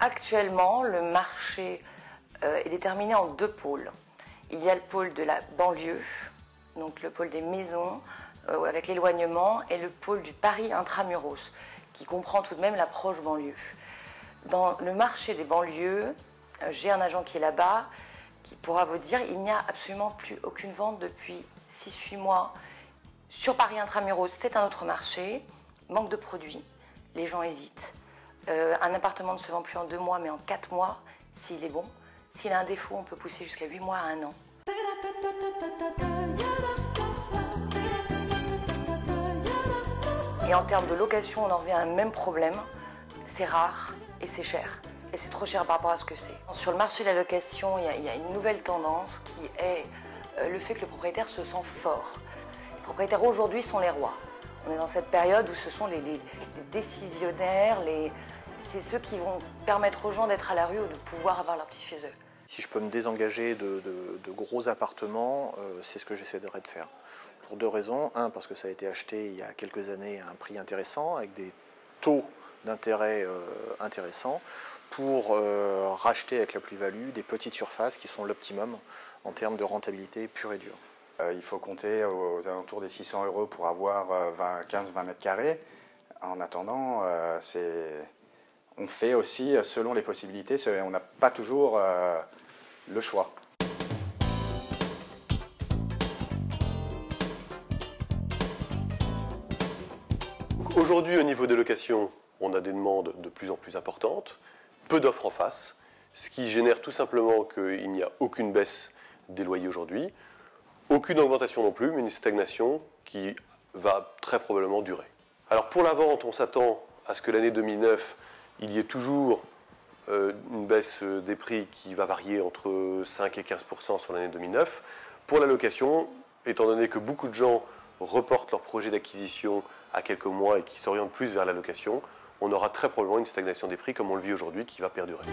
Actuellement, le marché est déterminé en deux pôles. Il y a le pôle de la banlieue, donc le pôle des maisons avec l'éloignement, et le pôle du Paris intramuros, qui comprend tout de même l'approche banlieue. Dans le marché des banlieues, j'ai un agent qui est là-bas, qui pourra vous dire qu'il n'y a absolument plus aucune vente depuis 6-8 mois. Sur Paris intramuros, c'est un autre marché, manque de produits, les gens hésitent. Un appartement ne se vend plus en 2 mois, mais en 4 mois, s'il est bon. S'il a un défaut, on peut pousser jusqu'à 8 mois à 1 an. Et en termes de location, on en revient à un même problème. C'est rare et c'est cher. Et c'est trop cher par rapport à ce que c'est. Sur le marché de la location, il y a une nouvelle tendance qui est le fait que le propriétaire se sent fort. Les propriétaires aujourd'hui sont les rois. On est dans cette période où ce sont les décisionnaires, c'est ceux qui vont permettre aux gens d'être à la rue ou de pouvoir avoir leur petit chez eux. Si je peux me désengager de gros appartements, c'est ce que j'essaierai de faire. Pour 2 raisons. Un, parce que ça a été acheté il y a quelques années à un prix intéressant, avec des taux d'intérêt intéressants, pour racheter avec la plus-value des petites surfaces qui sont l'optimum en termes de rentabilité pure et dure. Il faut compter aux alentours des 600 € pour avoir 15-20 mètres carrés. En attendant, on fait aussi selon les possibilités, on n'a pas toujours le choix. Aujourd'hui, au niveau des locations, on a des demandes de plus en plus importantes, peu d'offres en face, ce qui génère tout simplement qu'il n'y a aucune baisse des loyers aujourd'hui, aucune augmentation non plus, mais une stagnation qui va très probablement durer. Alors pour la vente, on s'attend à ce que l'année 2009, il y ait toujours une baisse des prix qui va varier entre 5 et 15% sur l'année 2009. Pour la location, étant donné que beaucoup de gens reportent leur projet d'acquisition à quelques mois et qui s'orientent plus vers la location, on aura très probablement une stagnation des prix comme on le vit aujourd'hui qui va perdurer.